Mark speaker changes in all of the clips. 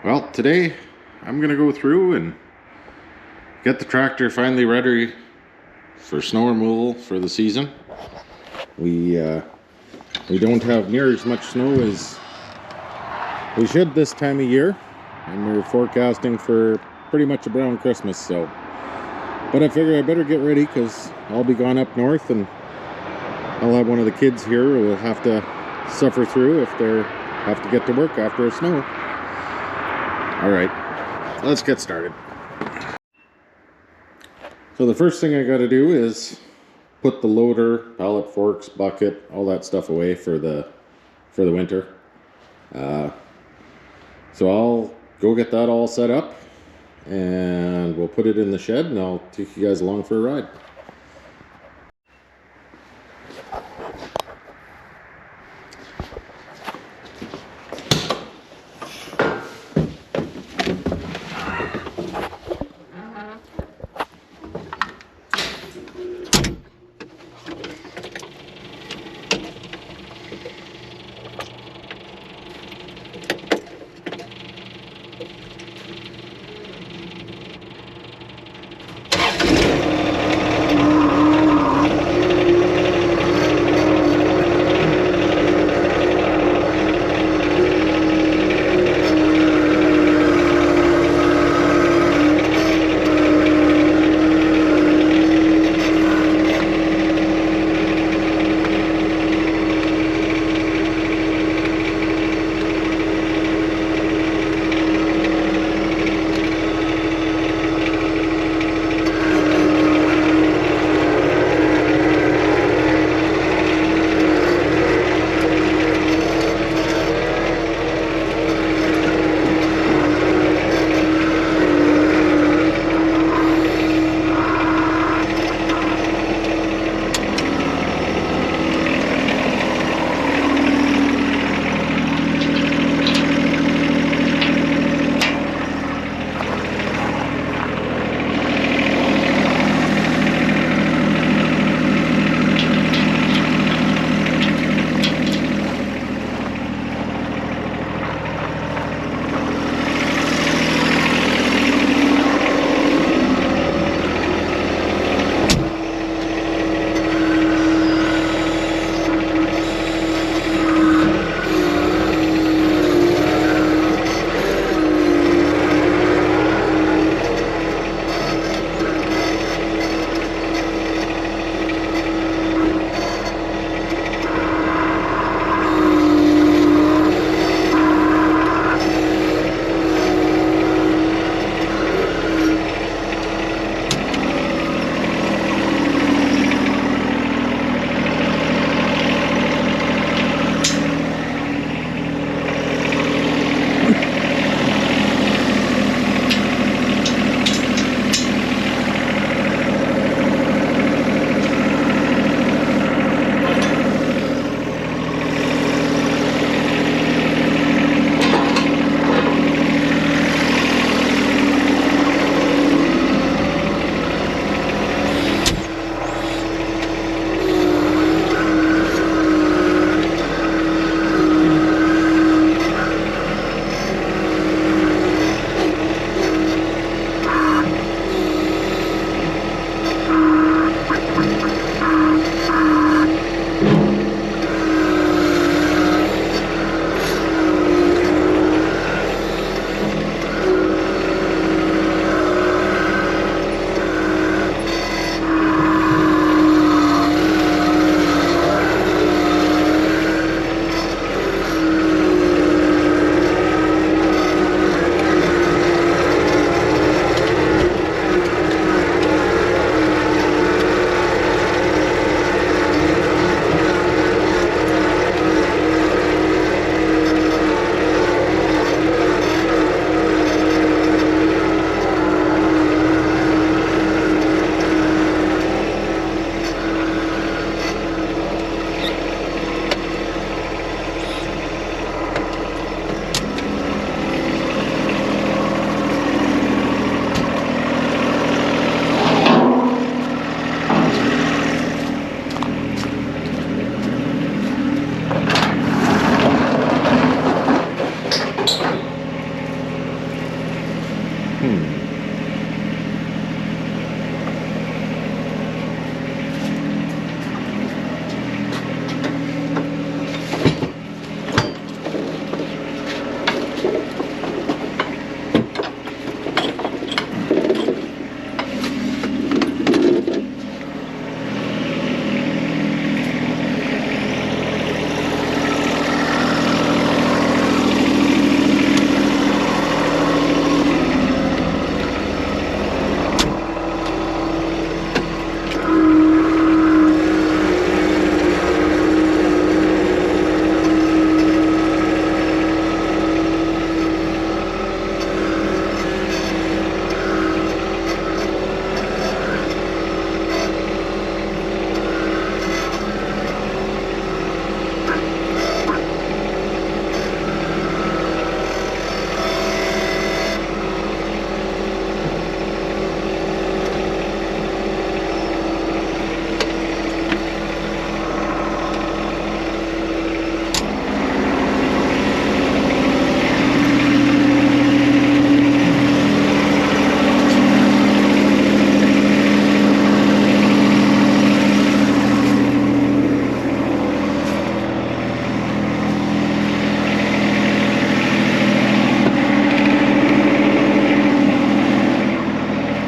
Speaker 1: Well, today I'm gonna go through and get the tractor finally ready for snow removal for the season. We don't have near as much snow as we should this time of year, and we're forecasting for pretty much a brown Christmas. So, but I figure I better get ready because I'll be gone up north, and I'll have one of the kids here who will have to suffer through if they have to get to work after a snow. All right, let's get started. So the first thing I got to do is put the loader, pallet, forks, bucket, all that stuff away for the winter. So I'll go get that all set up, and we'll put it in the shed, and I'll take you guys along for a ride.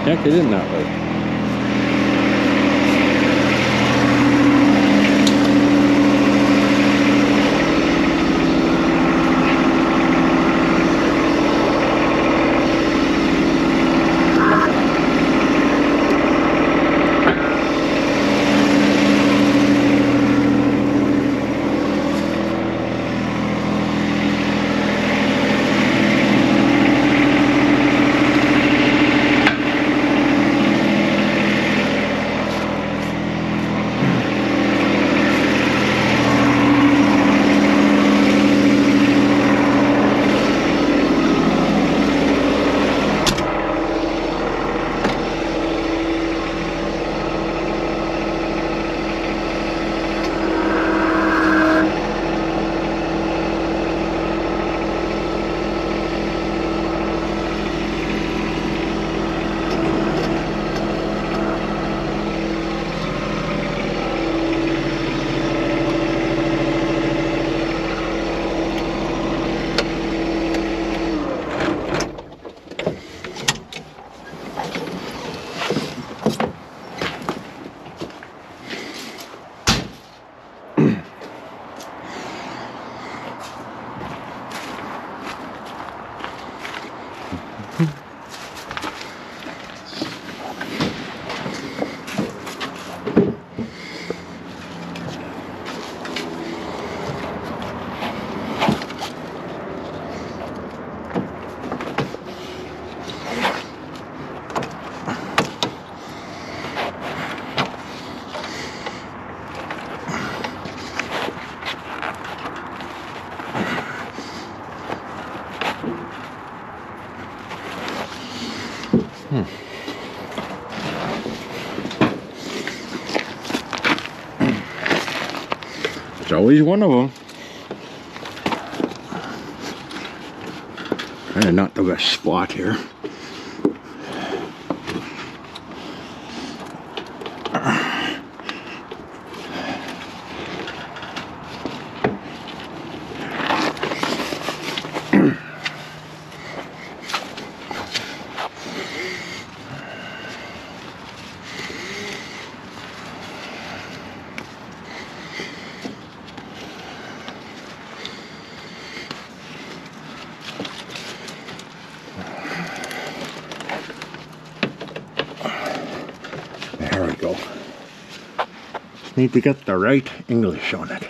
Speaker 1: Heck, it isn't that way. It's always one of them. Kind of not the best spot here. There we go. Need to get the right English on it.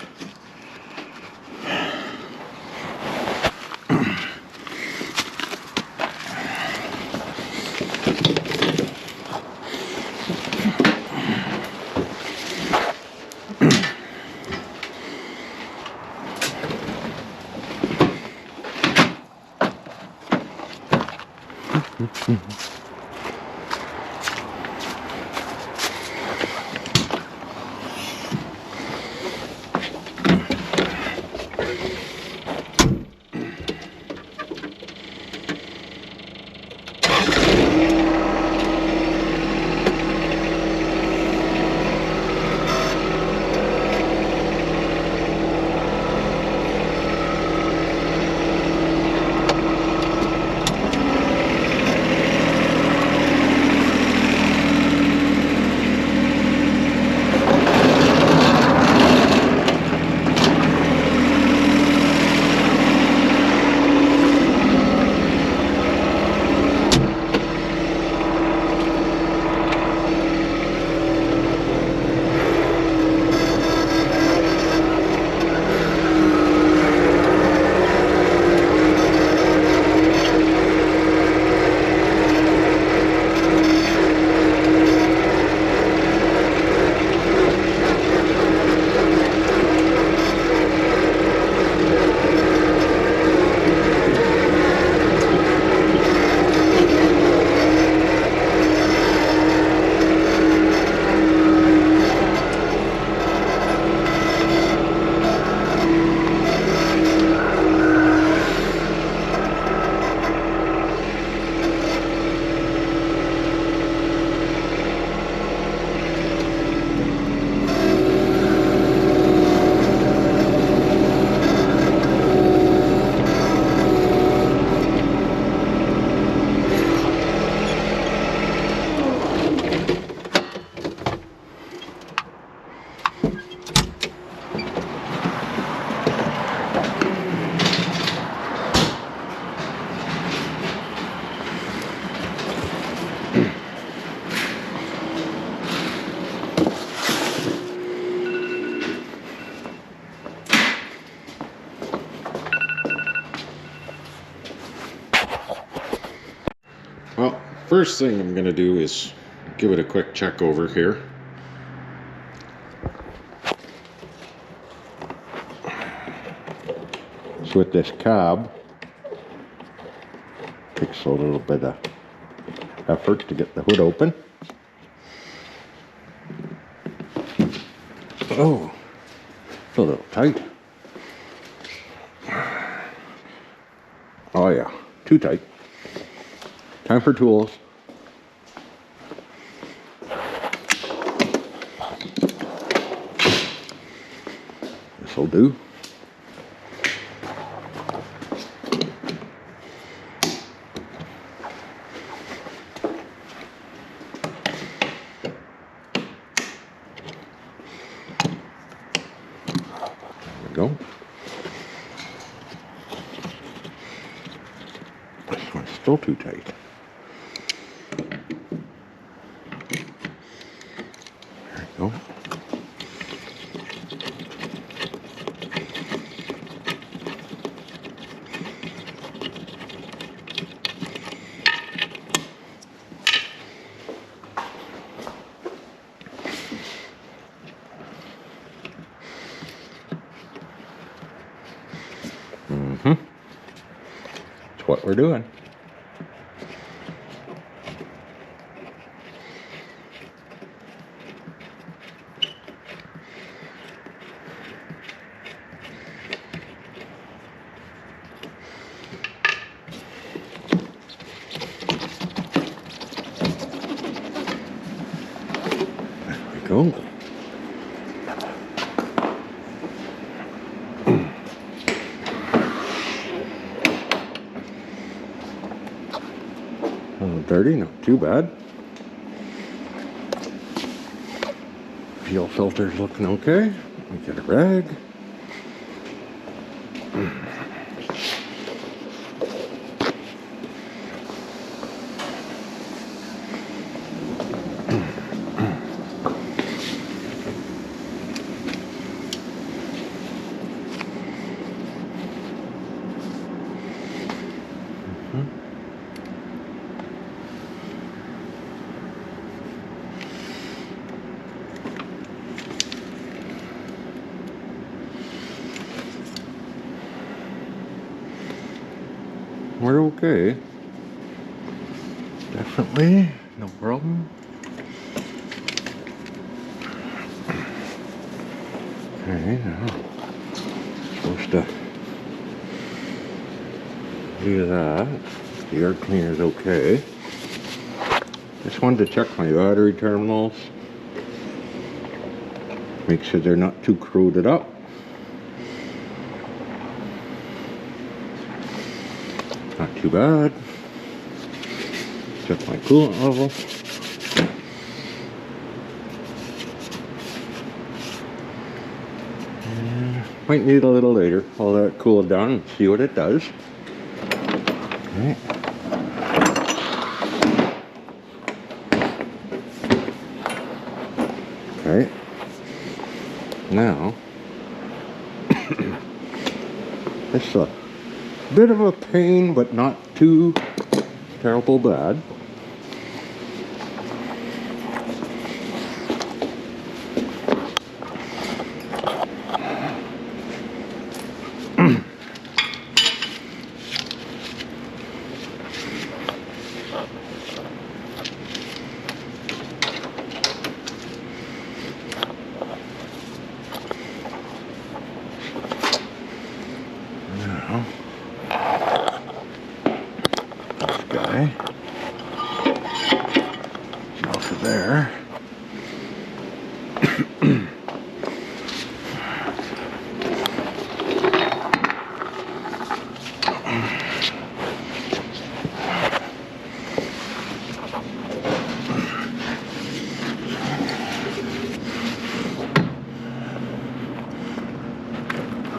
Speaker 1: First thing I'm going to do is give it a quick check over here. So with this cab, takes a little bit of effort to get the hood open. Oh, it's a little tight. Oh yeah, too tight. Time for tools. This'll do. Go. This one's still too tight. There we go. That's what we're doing. There we go. A little dirty, not too bad. Fuel filter's looking okay. We get a rag. We're okay. Definitely, no problem. Okay, now supposed to do that. The air cleaner's okay. Just wanted to check my battery terminals. Make sure they're not too corroded up. Not too bad. Check my coolant level. Might need a little later. I'll let it cool down and see what it does. Okay. Okay. Now, it's a bit of a pain, but not too terrible bad. Guy off of there.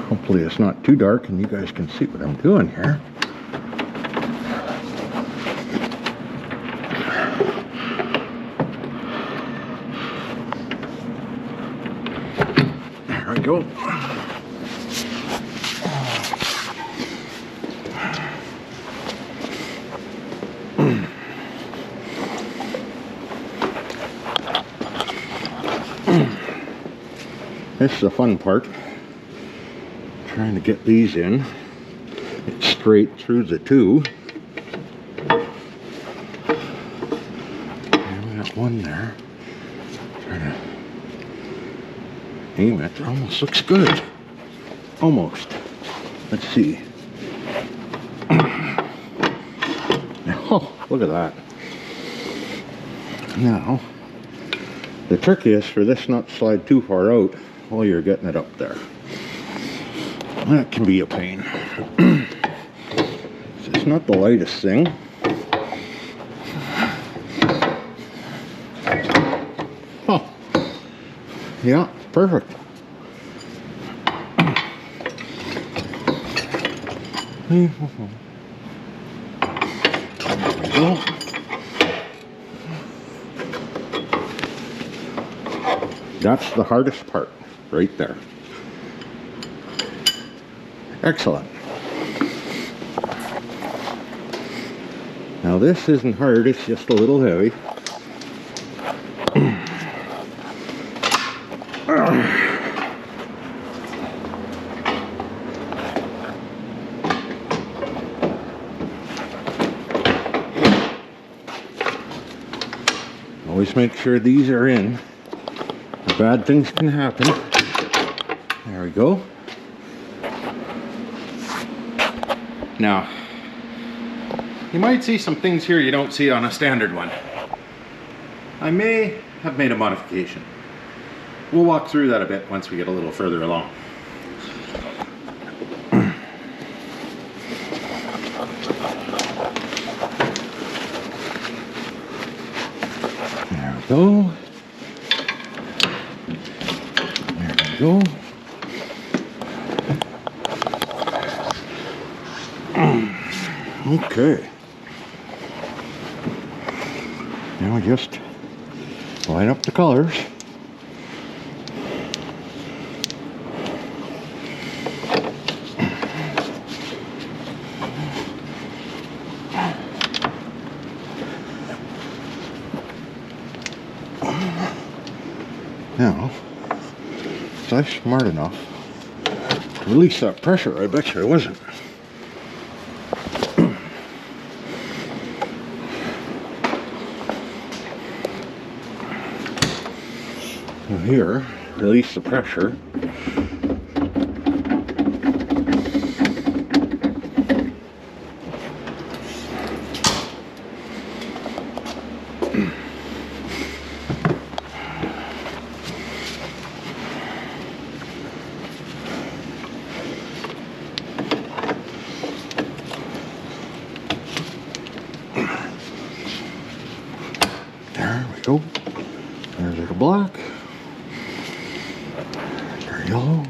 Speaker 1: Hopefully it's not too dark and you guys can see what I'm doing here. There we go. This is the fun part. Trying to get these in. It's straight through the two. And we got one there. Trying to aim it. Almost looks good. Almost. Let's see. Oh, look at that. Now, the trick is for this not to slide too far out while you're getting it up there. That can be a pain. It's not the lightest thing. Oh, yeah, perfect. There we go. That's the hardest part, right there. Excellent. Now this isn't hard, it's just a little heavy. Always make sure these are in. Bad things can happen. There we go. Now, you might see some things here you don't see on a standard one. I may have made a modification. We'll walk through that a bit once we get a little further along. There we go. There we go. Okay. Now we just line up the colors. Now, was I smart enough to release that pressure? I bet you I wasn't. Here, release the pressure. There we go. There's a little black. Yellow.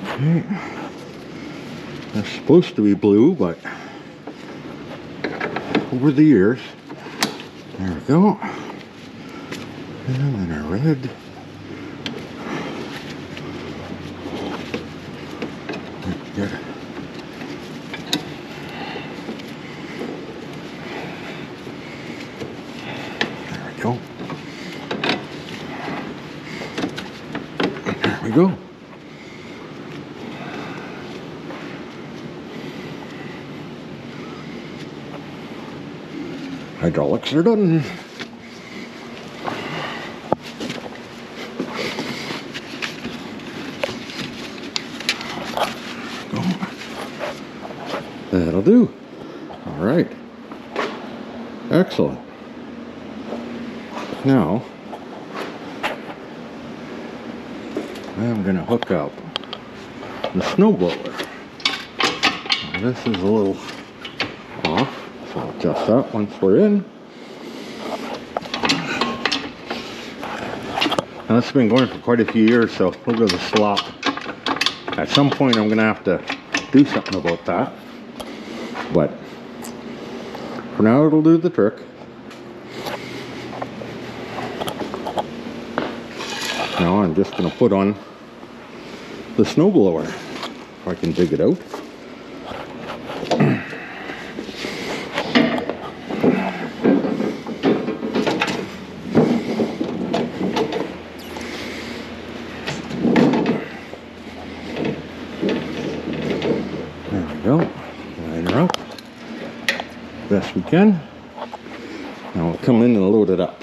Speaker 1: Okay. It's supposed to be blue, but over the years, there we go. And then a red. Good. There we go. There we go. Hydraulics are done. That'll do. All right. Excellent. Now, I'm going to hook up the snowblower. This is a little off, so I'll adjust that once we're in. Now, this has been going for quite a few years, so look at the slop. At some point, I'm going to have to do something about that. But for now, it'll do the trick. Now I'm just going to put on the snowblower. If I can dig it out. There we go. Line her up best we can. Now we'll come in and load it up.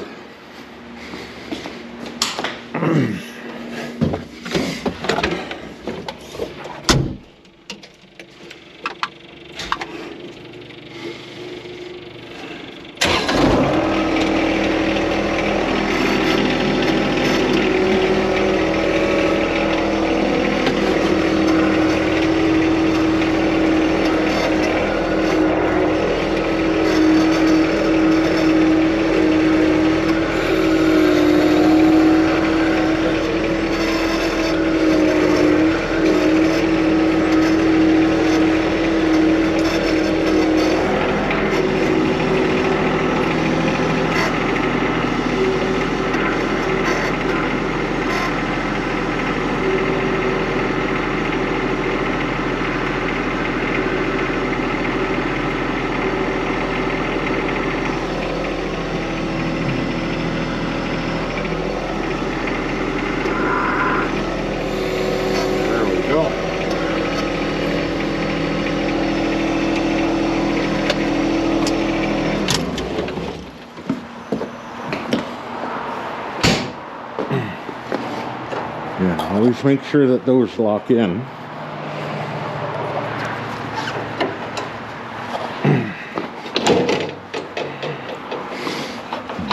Speaker 1: Yeah, always make sure that those lock in.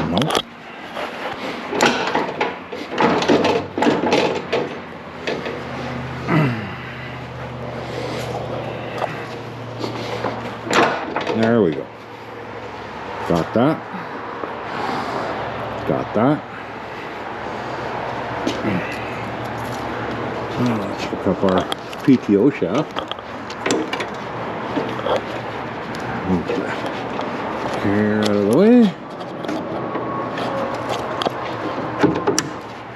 Speaker 1: Nope. There we go. Got that. Got that. Let's hook up our PTO shaft. Move that gear out of the way.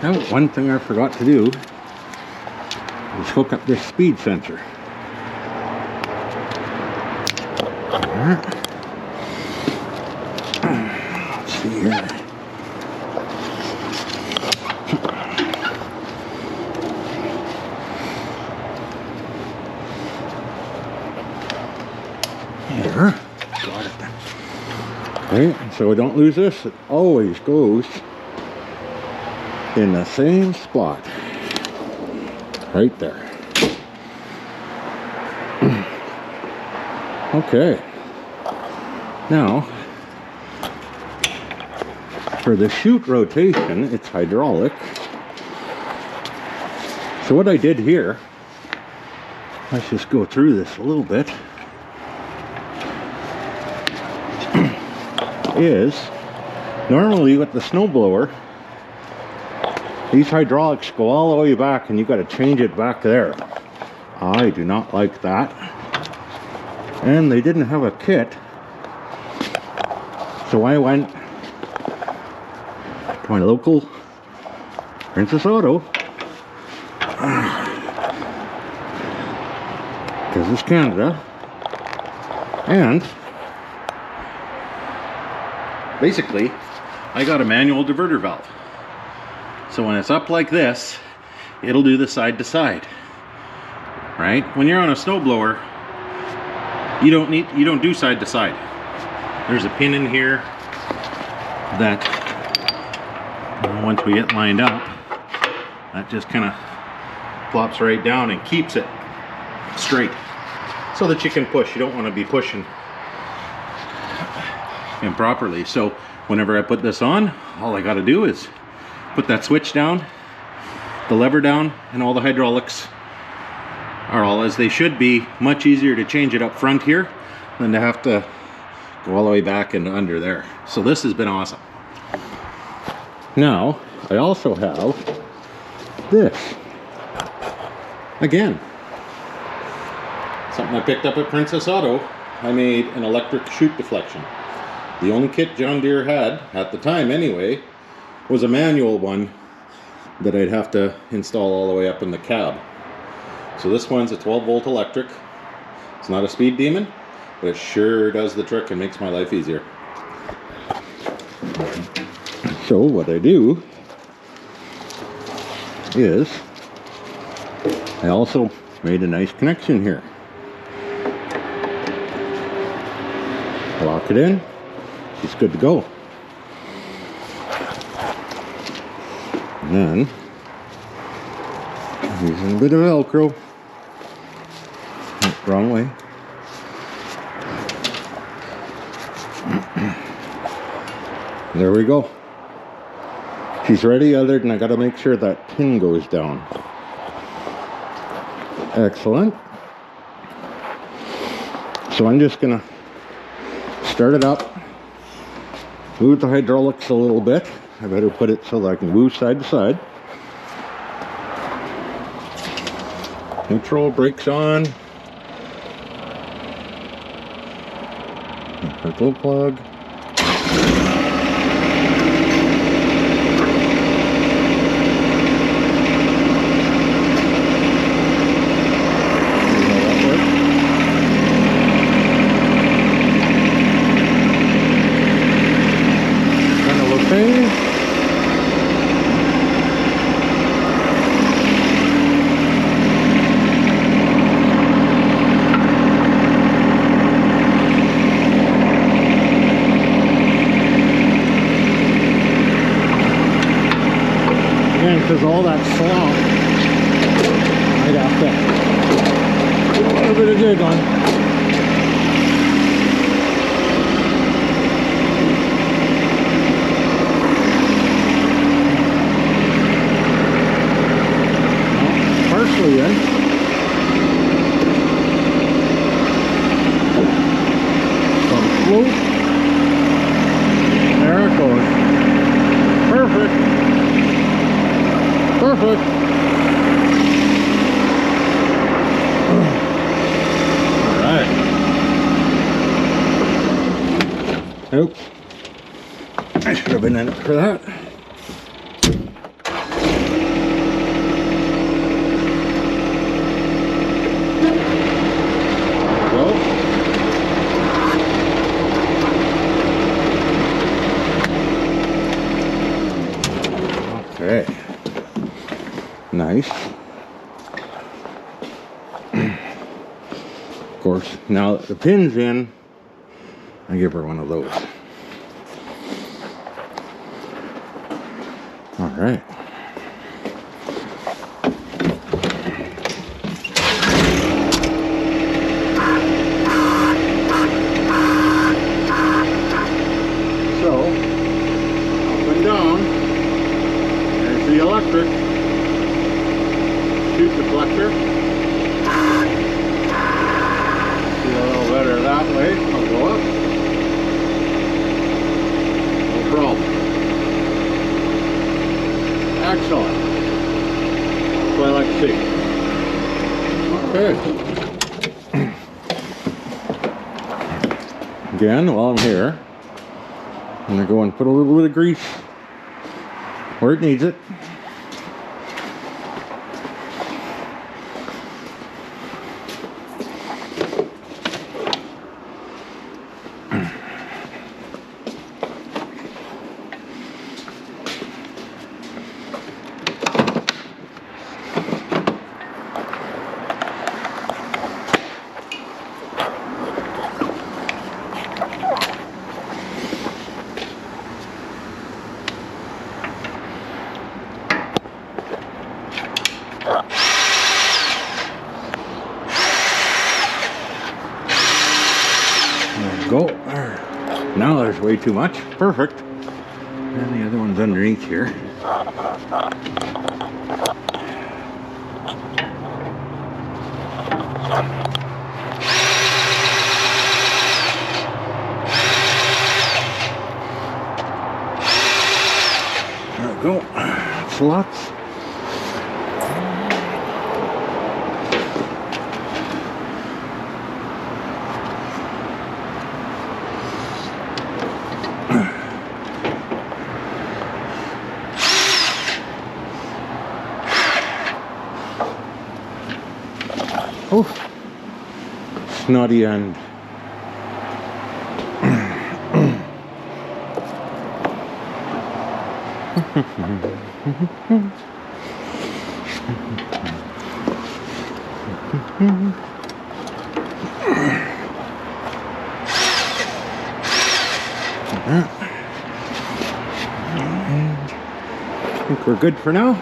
Speaker 1: Now, one thing I forgot to do is hook up this speed sensor. Let's see here. There, got it. Okay, so we don't lose this. It always goes in the same spot, right there. Okay, now for the chute rotation, it's hydraulic. So what I did here, let's just go through this a little bit, is normally with the snowblower, these hydraulics go all the way back and you got to change it back there. I do not like that. And they didn't have a kit, so I went to my local Princess Auto, because it's Canada, and basically I got a manual diverter valve. So when it's up like this, it'll do the side to side, right? When you're on a snowblower, you don't do side to side. There's a pin in here that once we get lined up, that just kind of plops right down and keeps it straight so that you can push. You don't want to be pushing improperly. So whenever I put this on, all I got to do is put that switch down, the lever down, and all the hydraulics are all as they should be. Much easier to change it up front here than to have to go all the way back and under there. So this has been awesome. Now I also have this, again, something I picked up at Princess Auto. I made an electric chute deflection. The only kit John Deere had at the time anyway was a manual one that I'd have to install all the way up in the cab. So this one's a 12-volt electric. It's not a speed demon, but it sure does the trick and makes my life easier. So what I do is I also made a nice connection here. Lock it in, it's good to go. And then, using a bit of Velcro, wrong way. There we go. She's ready, other than I gotta make sure that pin goes down. Excellent. So I'm just gonna start it up, move the hydraulics a little bit. I better put it so that I can move side to side. Neutral, brakes on. That little plug. Because all that slop, I'd have to do a little bit of dig on. Well, partially in. Some float. There it goes. Perfect. Perfect. All right. Oops. I should have been in it for that. There we go. Okay. Nice. Of course, now that the pin's in, I give her one of those. All right. So, up and down, there's the electric. Shoot the collector. See a little better that way. I'll go up. No problem. Excellent. That's what I like to see. Okay. Again, while I'm here, I'm going to go and put a little bit of grease where it needs it. Go. Now there's way too much. Perfect. And the other one's underneath here. There we go. That's lots. snotty end. I think we're good for now.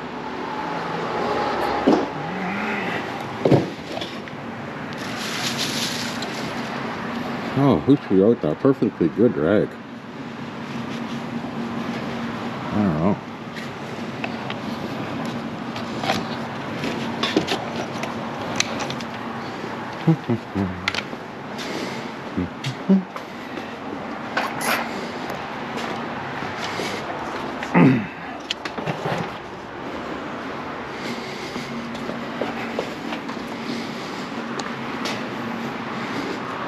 Speaker 1: Oh, who threw out that perfectly good rag? I don't know.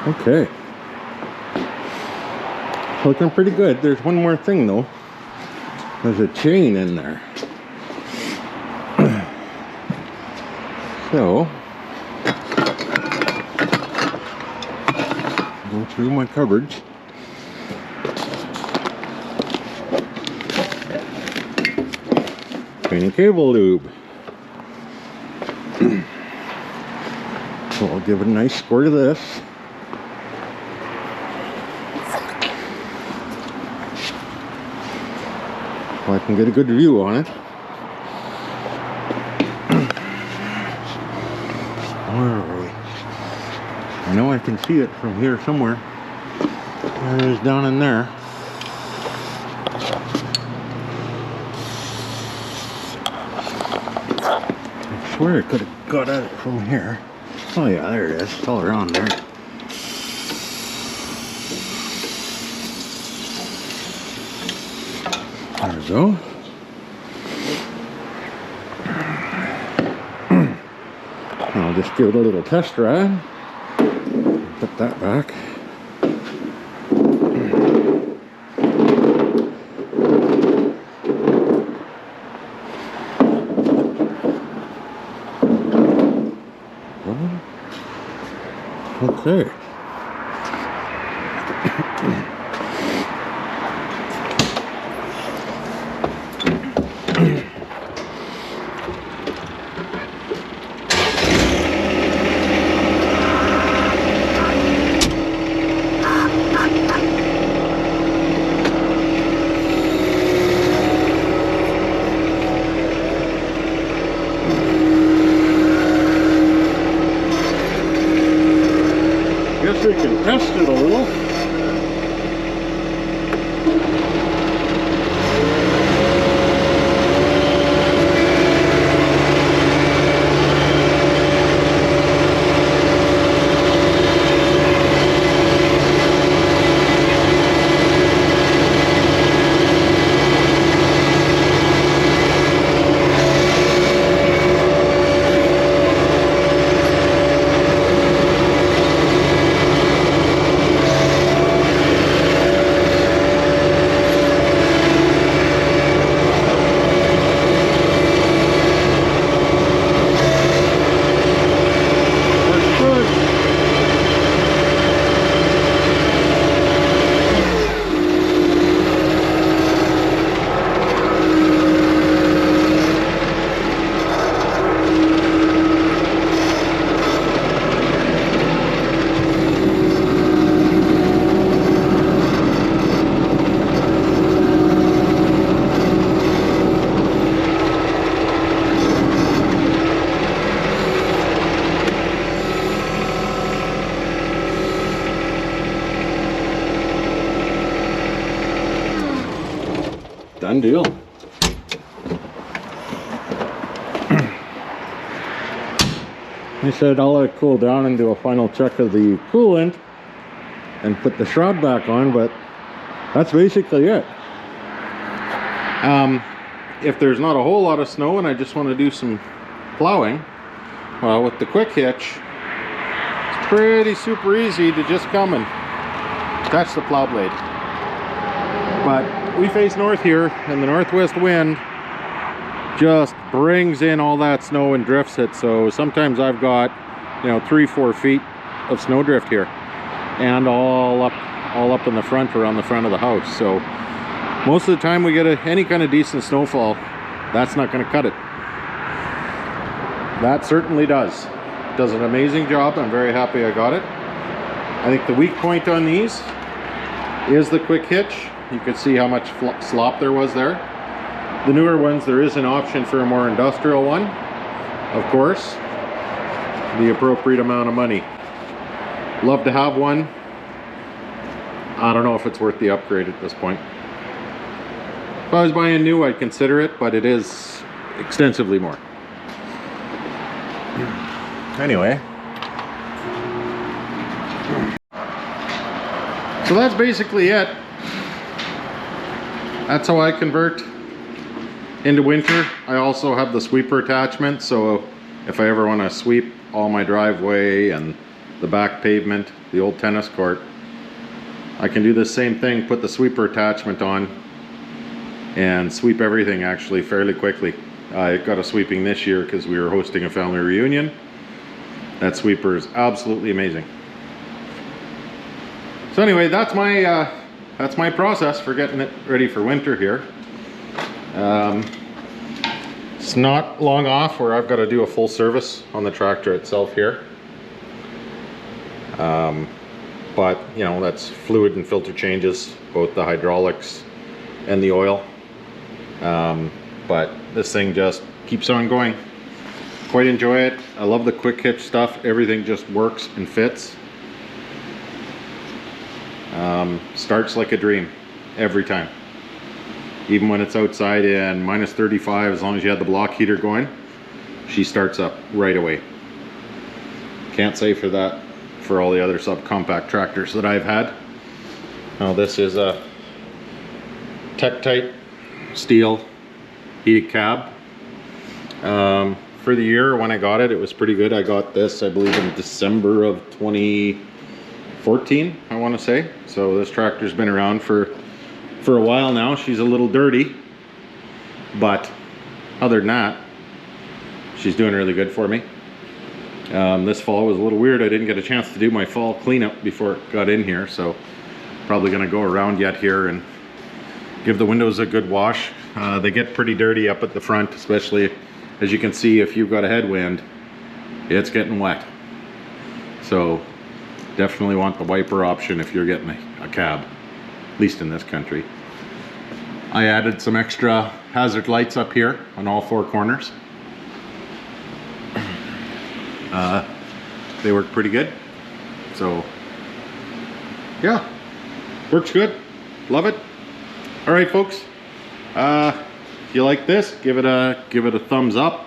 Speaker 1: Okay. Looking pretty good. There's one more thing though. There's a chain in there. So, go through my cupboards. Any cable lube. So I'll give it a nice squirt of this. So I can get a good view on it. Where are we? I know I can see it from here somewhere. There it is down in there. I swear I could have got at it from here. Oh yeah, there it is. It's all around there. There we go. I'll just give it a little test ride. Put that back. Okay. Guess we can test it a little. Done deal. I said I'll let it cool down and do a final check of the coolant and put the shroud back on, but that's basically it. If there's not a whole lot of snow and I just want to do some plowing, well, with the quick hitch, it's pretty super easy to just come and touch the plow blade. But we face north here, and the northwest wind just brings in all that snow and drifts it. So sometimes I've got, you know, 3-4 feet of snowdrift here, and all up in the front, around the front of the house. So most of the time we get any kind of decent snowfall, that's not going to cut it. That certainly does. Does an amazing job. I'm very happy I got it. I think the weak point on these is the quick hitch. You could see how much slop there was there. The newer ones, there is an option for a more industrial one. Of course, the appropriate amount of money. Love to have one. I don't know if it's worth the upgrade at this point. If I was buying new, I'd consider it, but it is extensively more. Anyway. So that's basically it. That's how I convert into winter. I also have the sweeper attachment, so if I ever want to sweep all my driveway and the back pavement, the old tennis court, I can do the same thing, put the sweeper attachment on and sweep everything actually fairly quickly. I got a sweeping this year because we were hosting a family reunion. That sweeper is absolutely amazing. So anyway, that's my process for getting it ready for winter here. It's not long off where I've got to do a full service on the tractor itself here. But you know, that's fluid and filter changes, both the hydraulics and the oil. But this thing just keeps on going. Quite enjoy it. I love the quick hitch stuff. Everything just works and fits. Starts like a dream every time. Even when it's outside in minus 35, as long as you have the block heater going, she starts up right away. Can't say for that for all the other subcompact tractors that I've had. Now this is a Tektite steel heated cab. For the year when I got it, it was pretty good. I got this, I believe, in December of 2014, I want to say. So this tractor's been around for a while now. She's a little dirty, but other than that, she's doing really good for me. This fall was a little weird. I didn't get a chance to do my fall cleanup before it got in here, so probably going to go around yet here and give the windows a good wash. They get pretty dirty up at the front, especially as you can see if you've got a headwind, it's getting wet. So definitely want the wiper option if you're getting a cab, at least in this country. I added some extra hazard lights up here on all four corners. They work pretty good. So yeah, works good. Love it. All right, folks. If you like this, give it a thumbs up.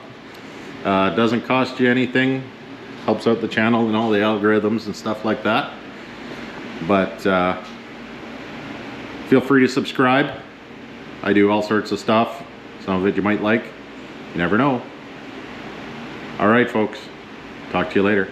Speaker 1: Doesn't cost you anything. Helps out the channel and all the algorithms and stuff like that. But feel free to subscribe. I do all sorts of stuff. Some of it you might like. You never know. All right, folks. Talk to you later.